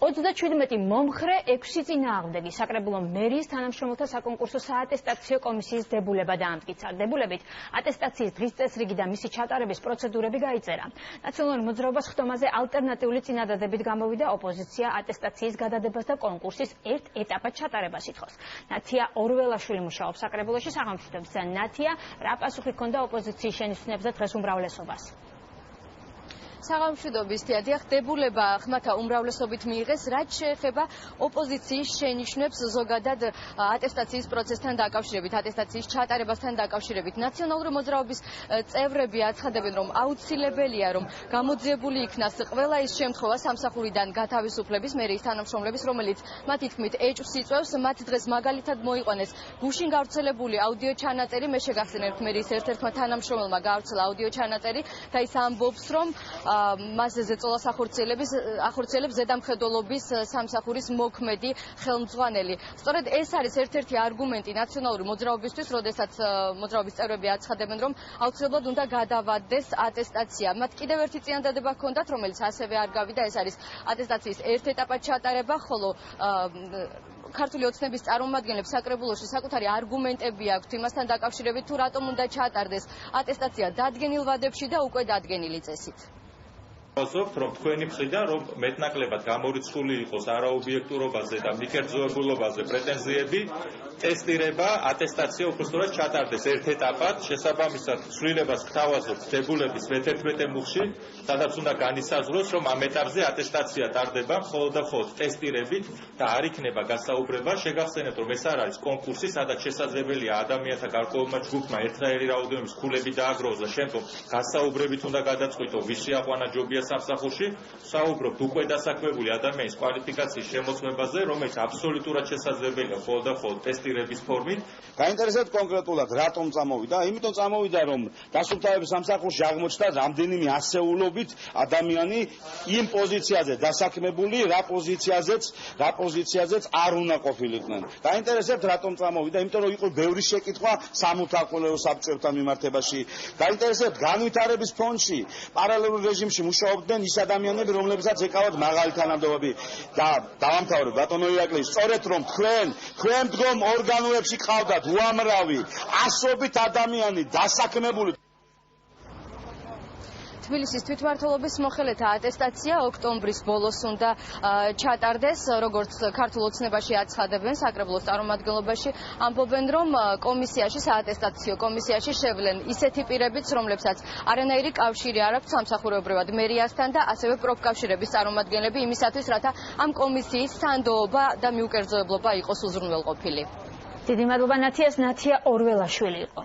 37 მომხრე 6 წინააღმდეგი საკრებულო მერიის თანამშრომელთა საკონკურსო საატესტაციო კომისიის დებულება დაამტკიცა. დებულებით ატესტაციის დღის წესრიგი და მისი ჩატარების პროცედურები გაიწერა. ნაციონალურ მოძრაობას ხტომაზე ალტერნატიული წინადადებით გამოვიდა ოპოზიცია ატესტაციის გადადებას და კონკურსის ერთ ეტაპად ჩატარებას ითხოვს. ნათია ორველაშვილი მუშაობს საკრებულოში, საღამოშთებს ნათია, რა პასუხი ჰქონდა ოპოზიციის შენიშვნებზე დღეს უმრავლესობას? საღამოშიდობის დიახ, დებულება ხმათა უმრავლესობით მიიღეს, რაც შეეხება ოპოზიციის შენიშვნებს ზოგადად ატესტაციის პროცესთან დაკავშირებით, ატესტაციის ჩატარებასთან დაკავშირებით. ნაციონალური მოძრაობის წევრები აცხადებენ, რომ აუცილებელია, რომ გამოძიებული იქნას ყველა ის შემთხვევა სამსახურიდან გათავისუფლების მერიის თანამშრომლების, რომელიც მათი თქმით ეჭვს იწვევს, მათ დღეს მაგალითად მოიყვანეს გუშინ გავრცელებული აუდიო ჩანაწერი. მე შეგახსენებთ, მერიის ერთ-ერთმა თანამშრომელმა გაავრცელა აუდიო ჩანაწერი და ის ამბობს, რომ მასზე ზეწოლას ახორციელებს ზედამხედველობის სამსახურის მოქმედი ხელმძღვანელი. სწორედ ეს არის ერთ-ერთი არგუმენტი ნაციონალური მოძრაობისთვის, როდესაც მოძრაობის წევრები აცხადებენ, რომ აუცილებლად უნდა გადავადდეს ატესტაცია. მათ კიდევ ერთი წინადადება ჰქონდათ, რომელიც ასევე არ გავიდა, ეს არის ატესტაციის ერთ ეტაპად ჩატარება, ხოლო ქართული ოცნების წარმომადგენლებს საკრებულოში საკუთარი არგუმენტები აქვთ იმასთან დაკავშირებით, თუ რატომ უნდა ჩატარდეს ატესტაცია დადგენილ ვადებში და უკვე დადგენილი წესით. ვაზობთ, რომ თქვენი მხრიდან რომ მეტნაკლებად გამორიცხული იყოს არაობიექტურობაზე და მიკერძოებულობაზე პრეტენზიები, ტესტირება, ატესტაცია უბრალოდ ჩატარდეს ერთ ეტაპად, შესაბამისად ცვლილებას გთავაზობთ დებულების მე-11 მუხლში, სადაც უნდა განისაზღვროს, რომ ამ ეტაპზე ატესტაცია ტარდება მხოლოდ და მხოლოდ ტესტირებით და არ იქნება გასაუბრება. შეგახსენებთ, რომ ეს არ არის კონკურსი, სადაც შესაძლებელია ადამიანთა გარკვეულმა ჯგუფმა ერთნაირი რაოდენობის ქულები დააგროვოს და შემდგომ გასაუბრებით უნდა გადაწყვიტო, ვის შეაყვანა ჯობია სამსახურში. საუბრობთ უკვე დასაქმებული ადამიანის კვალიფიკაციის შემოწმებაზე, რომელიც აბსოლუტურად შესაძლებელია მხოლოდ და მხოლოდ ტესტირების ფორმით. გაინტერესებთ კონკრეტულად რატომ წამოვიდა? იმიტომ წამოვიდა, რომ დასუფთავების სამსახურში აღმოჩნდა რამდენიმე ასეულობით ადამიანი იმ პოზიციაზე დასაქმებული, რა პოზიციაზეც არ უნდა ყოფილიყვნენ. გაინტერესებთ რატომ წამოვიდა? იმიტომ რომ იყო ბევრი შეკითხვა სამოთაყოლეო საბჭოებთან მიმართებაში. გაინტერესებთ განვითარების ფონდში, პარალელურ რეჟიმში მუშაობდნენ ის ადამიანები, რომლებსაც ეკავათ მაღალი თანამდებობები. და დავამთავრებ, ბატონო ირაკლი, სწორედ რომ თქვენ მდგომ ორგანოებში ყავდათ უამრავი ასობით ადამიანი დასაქმებული. თბილისის თვითმმართველობის მოხელეთა ატესტაცია ოქტომბრის ბოლოს უნდა ჩატარდეს, როგორც ქართულ ოცნებაში აცხადებენ, საკრებულოს წარმომადგენლობაში ამბობენ, რომ კომისიაში, საატესტაციო კომისიაში შევლენ ისეთი პირებიც, რომლებსაც არანაირი კავშირი არ აქვთ სამსახურეობრივად მერიასთან და ასევე პროფკავშირების წარმომადგენლები იმისათვის, რათა ამ კომისიის სანდოობა და მიუკერძოებლობა იყოს უზრუნველყოფილი. დიდი მადლობა ნათიას, ნათია ორველაშვილი იყო.